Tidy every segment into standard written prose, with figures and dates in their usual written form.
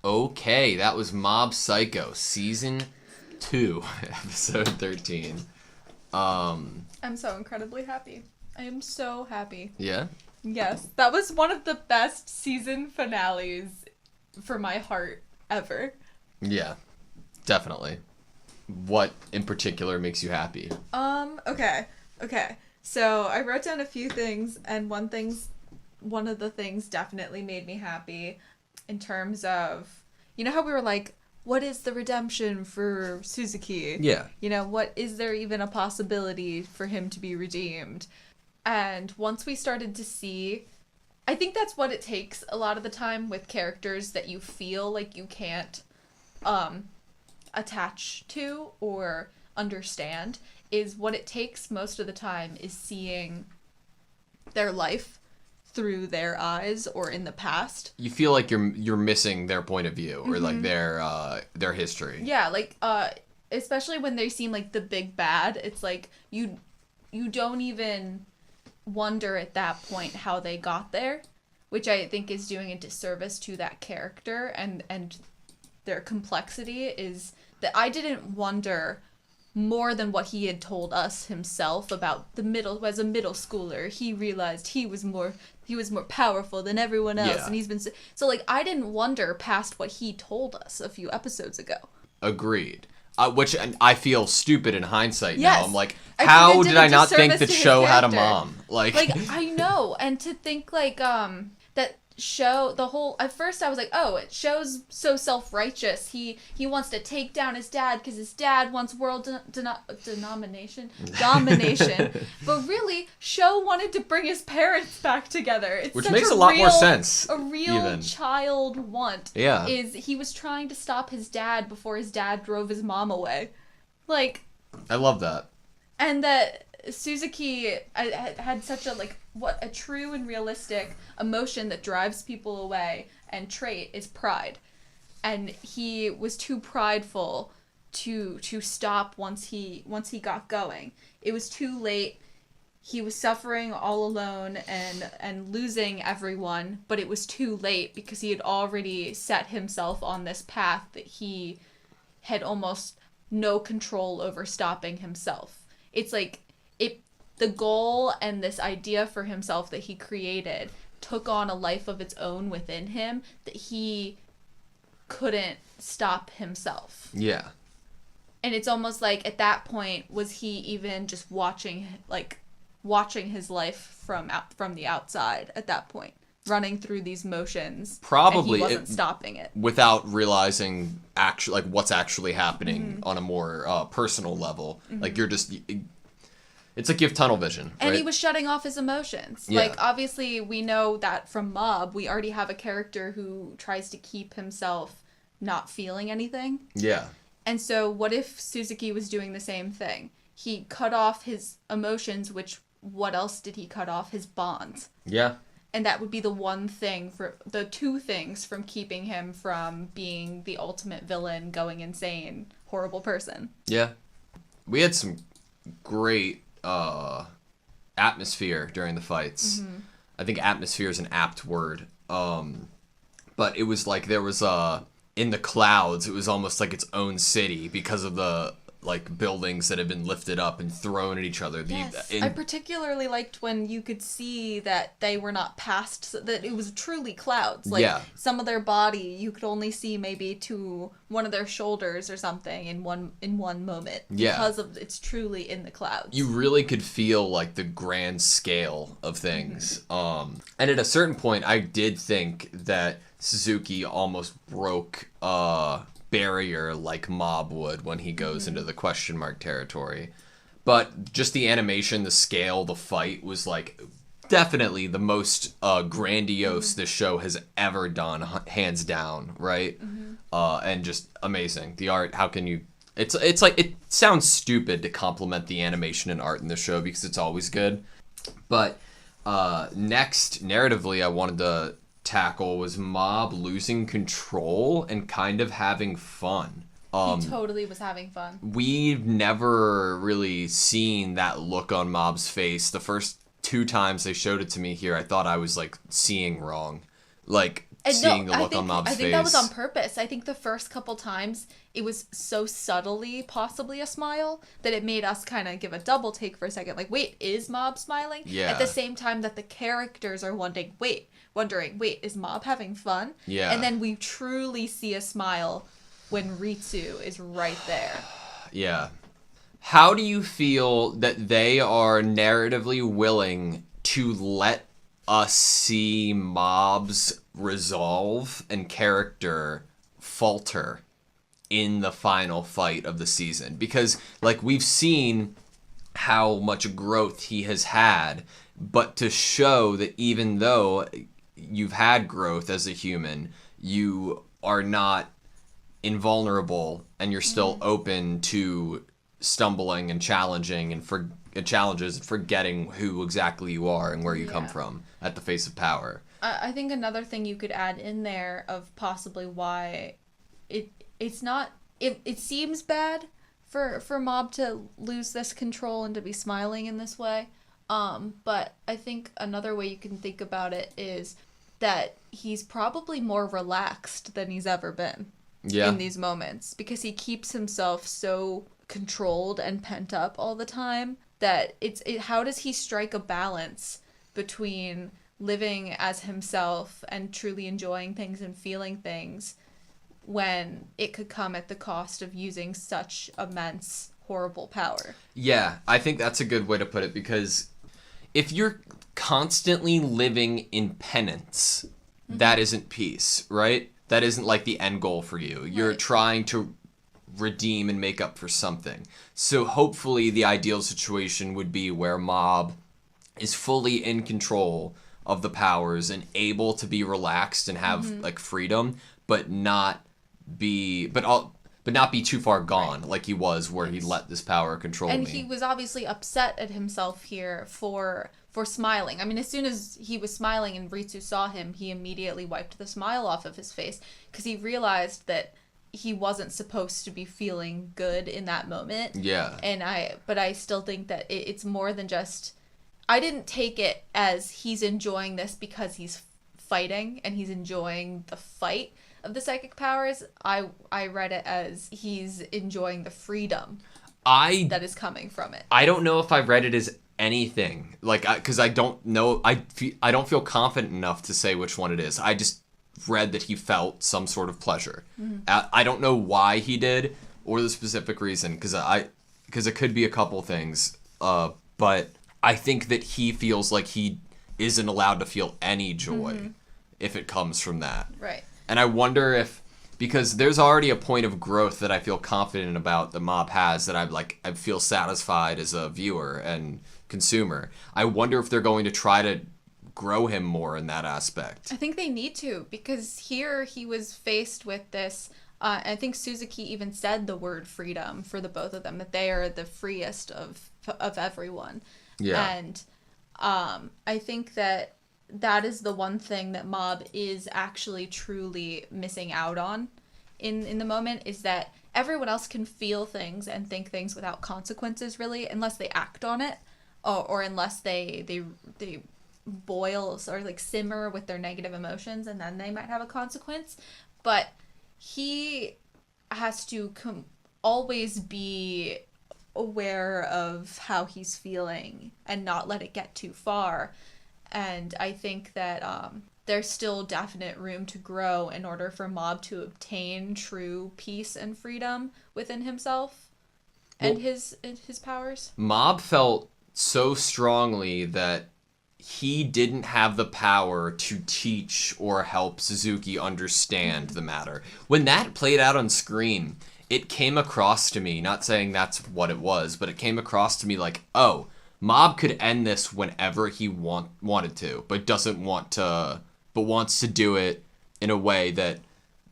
Okay, that was Mob Psycho, Season 2, Episode 13. I'm so incredibly happy. I am so happy. Yeah? Yes, that was one of the best season finales for my heart ever. Yeah, definitely. What in particular makes you happy? Okay. So I wrote down a few things, and one of the things definitely made me happy in terms of, you know how we were like, what is the redemption for Suzuki? Yeah. You know, what is there even a possibility for him to be redeemed? And once we started to see, I think that's what it takes a lot of the time with characters that you feel like you can't attach to or understand, is what it takes most of the time is seeing their life through their eyes or in the past. You feel like you're missing their point of view or like their history. Yeah, like especially when they seem like the big bad, it's like you don't even wonder at that point how they got there, which I think is doing a disservice to that character and their complexity, is that I didn't wonder more than what he had told us himself about as a middle schooler. He realized he was more powerful than everyone else, Yeah. and he's been so like I didn't wonder past what he told us a few episodes ago. Agreed. Which I feel stupid in hindsight Yes. now. I'm like, I how think it did did a I not think disservice that to his show had a character. mom? Like I know, and to think like that show, the whole, at first I was like, oh, it shows so self-righteous. He wants to take down his dad because his dad wants world domination. But really, Sho wanted to bring his parents back together. It's which such makes a lot more sense. A real even. child want. Yeah. Is he was trying to stop his dad before his dad drove his mom away. Like, I love that. and that Suzuki had such a, like, what a true and realistic emotion that drives people away and trait is pride. And he was too prideful to stop once he got going. It was too late. He was suffering all alone and losing everyone, but it was too late because he had already set himself on this path that he had almost no control over stopping himself. It's like the goal and this idea for himself that he created took on a life of its own within him that he couldn't stop himself. Yeah. And it's almost like at that point, was he even just watching his life from the outside at that point, running through these motions? Probably and he wasn't stopping it without realizing actually like what's actually happening on a more personal level. Like you're just. It's like you have tunnel vision, right? And he was shutting off his emotions. Yeah. Like, obviously, we know that from Mob, we already have a character who tries to keep himself not feeling anything. Yeah. And so, what if Suzuki was doing the same thing? He cut off his emotions, which, what else did he cut off? His bonds. Yeah. And that would be the two things from keeping him from being the ultimate villain, going insane, horrible person. Yeah. We had some great atmosphere during the fights. I think atmosphere is an apt word. But it was like there was in the clouds, it was almost like its own city because of the like buildings that had been lifted up and thrown at each other. Yes. I particularly liked when you could see that they were not past, that it was truly clouds. Like, some of their body, you could only see maybe to one of their shoulders or something in one moment. Yeah. Because of it's truly in the clouds. You really could feel like the grand scale of things. And at a certain point, I did think that Suzuki almost broke barrier like Mob would when he goes into the question mark territory. But just the animation, the scale, the fight was like definitely the most grandiose this show has ever done, hands down, right? And just amazing. The art, how can you... It's like, it sounds stupid to compliment the animation and art in the show because it's always good. But next, narratively, I wanted to tackle was Mob losing control and kind of having fun. He totally was having fun. We've never really seen that look on Mob's face. The first 2 times they showed it to me here, I thought I was like seeing wrong. Like And seeing the look on Mob's face. I think that was on purpose. I think the first couple times it was so subtly possibly a smile that it made us kind of give a double take for a second. Like, wait, is Mob smiling? Yeah. At the same time that the characters are wondering, wait, is Mob having fun? Yeah. And then we truly see a smile when Ritsu is right there. Yeah. How do you feel that they are narratively willing to let us see Mob's resolve and character falter in the final fight of the season? Because, like, we've seen how much growth he has had, but to show that even though you've had growth as a human, you are not invulnerable and you're still open to stumbling and challenging and challenges and forgetting who exactly you are and where you come from at the face of power. I think another thing you could add in there of possibly why it seems bad for Mob to lose this control and to be smiling in this way. But I think another way you can think about it is that he's probably more relaxed than he's ever been in these moments, because he keeps himself so controlled and pent up all the time that how does he strike a balance between living as himself and truly enjoying things and feeling things when it could come at the cost of using such immense, horrible power? Yeah, I think that's a good way to put it, because if you're constantly living in penance, that isn't peace, right? That isn't like the end goal for you. You're trying to redeem and make up for something. So hopefully the ideal situation would be where Mob is fully in control of the powers and able to be relaxed and have like freedom, but not be too far gone like he was, where he let this power control me. And he was obviously upset at himself here for smiling. I mean, as soon as he was smiling and Ritsu saw him, he immediately wiped the smile off of his face, because he realized that he wasn't supposed to be feeling good in that moment. Yeah. But I still think that it's more than just, I didn't take it as he's enjoying this because he's fighting and he's enjoying the fight of the psychic powers. I read it as he's enjoying the freedom that is coming from it. I don't know if I read it as anything, like, because I don't know. I don't feel confident enough to say which one it is. I just read that he felt some sort of pleasure. I don't know why he did or the specific reason, because it could be a couple things. But I think that he feels like he isn't allowed to feel any joy if it comes from that. Right. And I wonder if, because there's already a point of growth that I feel confident about that Mob has, that I feel satisfied as a viewer and consumer. I wonder if they're going to try to grow him more in that aspect. I think they need to, because here he was faced with this. I think Suzuki even said the word freedom for the both of them, that they are the freest of everyone. Yeah. And I think that is the one thing that Mob is actually truly missing out on in the moment, is that everyone else can feel things and think things without consequences, really, unless they act on it, or unless they boil or like simmer with their negative emotions, and then they might have a consequence. But he has to always be aware of how he's feeling and not let it get too far. And I think that there's still definite room to grow in order for Mob to obtain true peace and freedom within himself and his powers. Mob felt so strongly that he didn't have the power to teach or help Suzuki understand the matter. When that played out on screen, it came across to me, not saying that's what it was, but it came across to me like, oh, Mob could end this whenever he wanted to, but wants to do it in a way that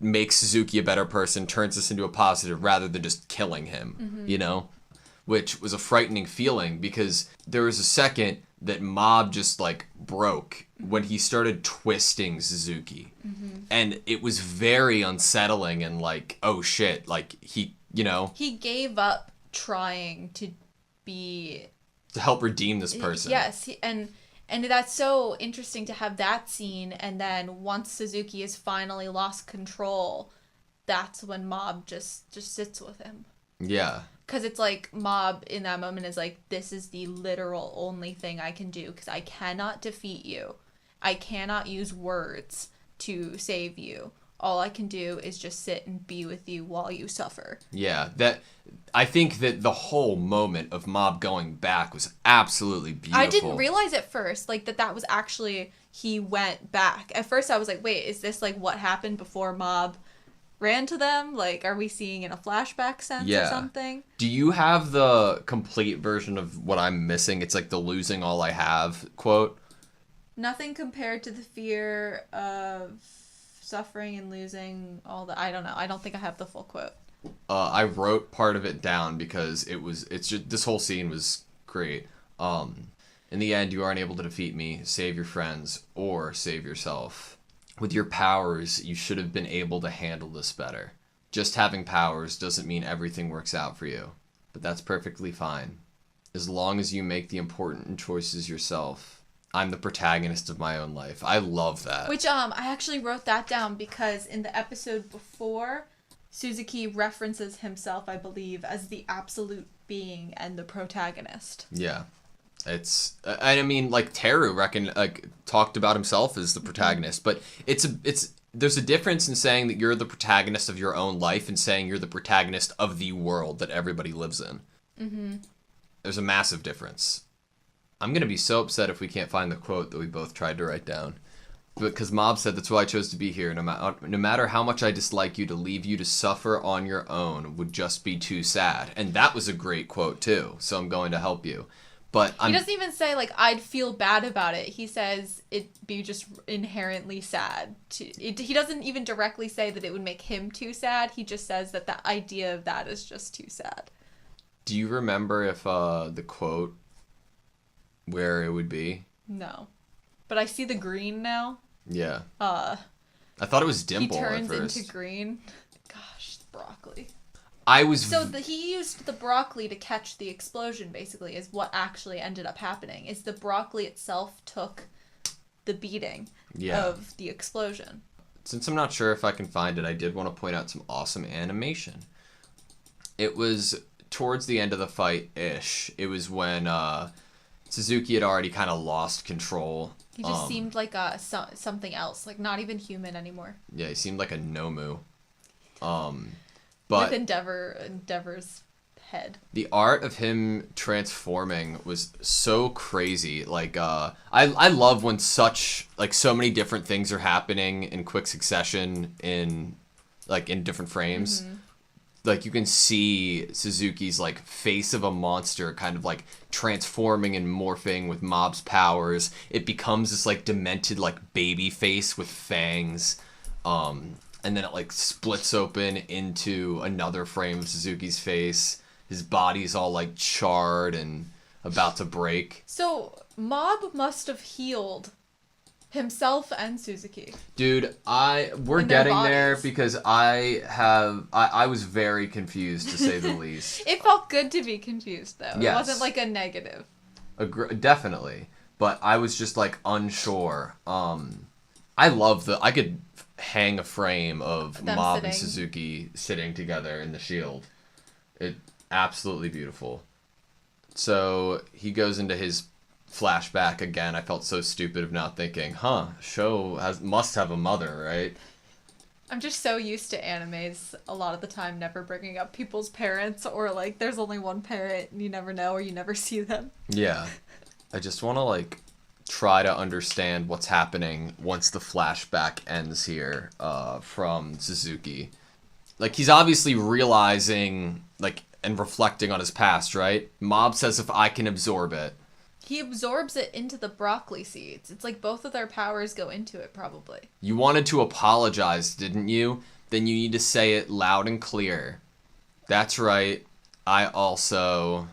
makes Suzuki a better person, turns this into a positive rather than just killing him, you know? Which was a frightening feeling, because there was a second that Mob just like broke when he started twisting Suzuki. And it was very unsettling and like, oh shit, like he gave up trying to help redeem this person. Yes, and And that's so interesting to have that scene, and then once Suzuki has finally lost control, that's when Mob just sits with him. Yeah. Because it's like Mob in that moment is like, this is the literal only thing I can do, because I cannot defeat you. I cannot use words to save you. All I can do is just sit and be with you while you suffer. Yeah, I think that the whole moment of Mob going back was absolutely beautiful. I didn't realize at first, like, that was actually, he went back. At first I was like, wait, is this, like, what happened before Mob ran to them? Like, are we seeing in a flashback sense or something? Do you have the complete version of what I'm missing? It's like the losing all I have quote. Nothing compared to the fear of suffering and losing all the... I don't know. I don't think I have the full quote. I wrote part of it down because it's just, this whole scene was great. In the end, you aren't able to defeat me, save your friends, or save yourself. With your powers, you should have been able to handle this better. Just having powers doesn't mean everything works out for you, but that's perfectly fine. As long as you make the important choices yourself. I'm the protagonist of my own life. I love that. Which, I actually wrote that down because in the episode before, Suzuki references himself, I believe, as the absolute being and the protagonist. Yeah. I mean, like, Teru talked about himself as the protagonist, but there's a difference in saying that you're the protagonist of your own life and saying you're the protagonist of the world that everybody lives in. Mm-hmm. There's a massive difference. I'm going to be so upset if we can't find the quote that we both tried to write down. Because Mob said, that's why I chose to be here. No matter how much I dislike you, to leave you to suffer on your own would just be too sad. And that was a great quote, too. So I'm going to help you. But he doesn't even say, like, I'd feel bad about it. He says it'd be just inherently sad. He doesn't even directly say that it would make him too sad. He just says that the idea of that is just too sad. Do you remember if the quote... where it would be? No. But I see the green now. Yeah. I thought it was Dimple at first. He turns into green. Gosh, broccoli. He used the broccoli to catch the explosion, basically, is what actually ended up happening. Is the broccoli itself took the beating of the explosion. Since I'm not sure if I can find it, I did want to point out some awesome animation. It was towards the end of the fight-ish. It was when... Suzuki had already kind of lost control. He just seemed like something else, like not even human anymore. Yeah, he seemed like a Nomu. With Endeavor's head. The art of him transforming was so crazy. Like, I love when so many different things are happening in quick succession in different frames. Mm-hmm. Like, you can see Suzuki's, like, face of a monster kind of, like, transforming and morphing with Mob's powers. It becomes this, like, demented, like, baby face with fangs. And then it, like, splits open into another frame of Suzuki's face. His body's all, like, charred and about to break. So, Mob must have healed himself and Suzuki. Dude, we're getting there because I was very confused, to say the least. It felt good to be confused, though. Yes. It wasn't like a negative. Definitely. But I was just, like, unsure. I love I could hang a frame of Mob and Suzuki sitting together in the shield. It absolutely beautiful. So he goes into his flashback again. I felt so stupid of not thinking, must have a mother, right? I'm just so used to animes a lot of the time never bringing up people's parents, or like there's only one parent and you never know or you never see them. Yeah. I just want to like try to understand what's happening once the flashback ends here from Suzuki. Like, he's obviously realizing like and reflecting on his past, right? Mob says if I can absorb it. He absorbs it into the broccoli seeds. It's like both of their powers go into it, probably. You wanted to apologize, didn't you? Then you need to say it loud and clear. That's right. I also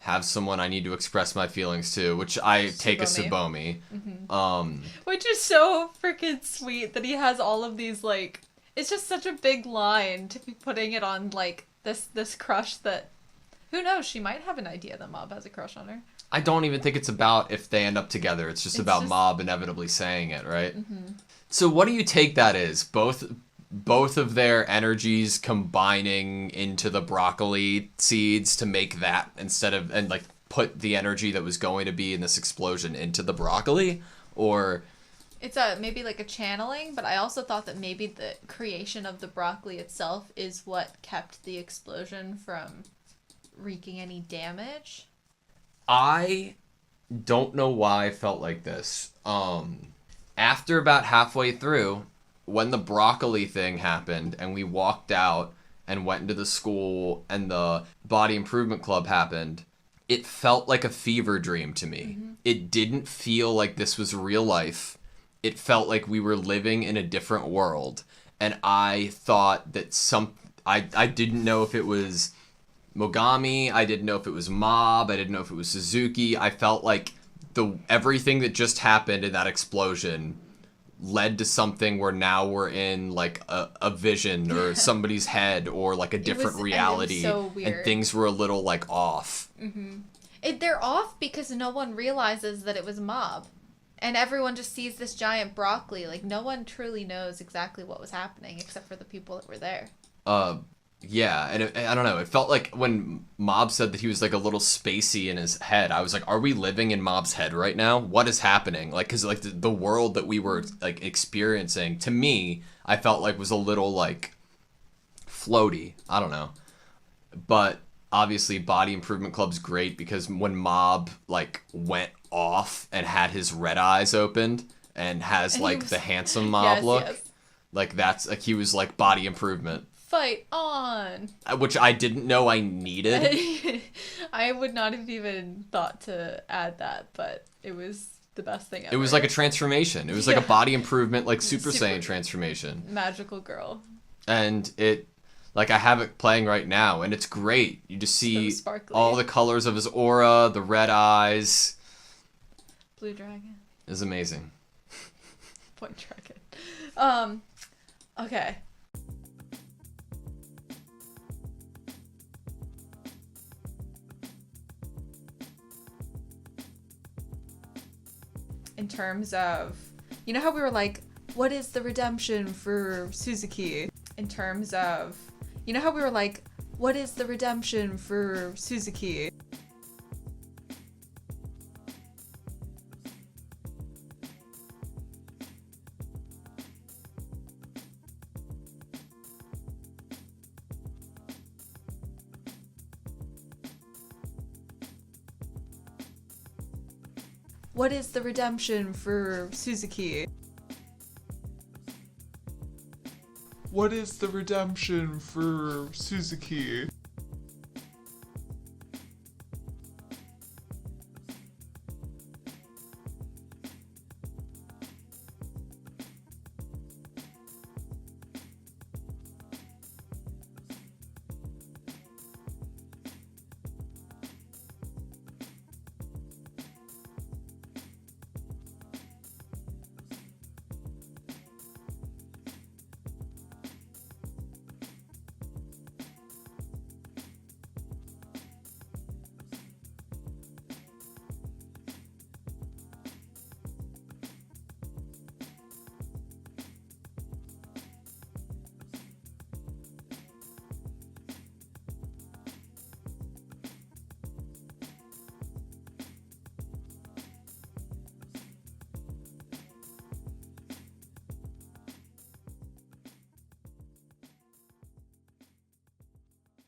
have someone I need to express my feelings to, which I take as Tsubomi. Mm-hmm. Which is so freaking sweet that he has all of these, like... It's just such a big line to be putting it on, like, this crush that... Who knows? She might have an idea that Mob has a crush on her. I don't even think it's about if they end up together. It's just about Mob inevitably saying it, right? Mm-hmm. So what do you take that is? Both of their energies combining into the broccoli seeds to make that and like put the energy that was going to be in this explosion into the broccoli? Or it's maybe like a channeling, but I also thought that maybe the creation of the broccoli itself is what kept the explosion from wreaking any damage. I don't know why I felt like this. After about halfway through, when the broccoli thing happened and we walked out and went into the school and the body improvement club happened, it felt like a fever dream to me. Mm-hmm. It didn't feel like this was real life. It felt like we were living in a different world. And I thought that I didn't know if it was Mogami, I didn't know if it was Mob, I didn't know if it was Suzuki. I felt like everything that just happened in that explosion led to something where now we're in like a vision or somebody's head or like a different reality, and it was so weird. And things were a little like off. Mm-hmm. They're off because no one realizes that it was Mob. And everyone just sees this giant broccoli. Like, no one truly knows exactly what was happening except for the people that were there. Yeah, and I don't know. It felt like when Mob said that he was like a little spacey in his head, I was like, are we living in Mob's head right now? What is happening? Like, because like the world that we were like experiencing, to me, I felt like was a little like floaty. I don't know. But obviously Body Improvement Club's great because when Mob like went off and had his red eyes opened and has like the handsome Mob look, like that's like he was like Body Improvement. Fight on! Which I didn't know I needed. I would not have even thought to add that, but it was the best thing ever. It was like a transformation. It was like a Body Improvement, like Super Saiyan transformation. Magical girl. And it, like I have it playing right now, and it's great. You just see all the colors of his aura, the red eyes. Blue dragon. Is amazing. Point dragon. Okay. In terms of, you know how we were like, what is the redemption for Suzuki? In terms of, you know how we were like, what is the redemption for Suzuki? What is the redemption for Suzuki? What is the redemption for Suzuki?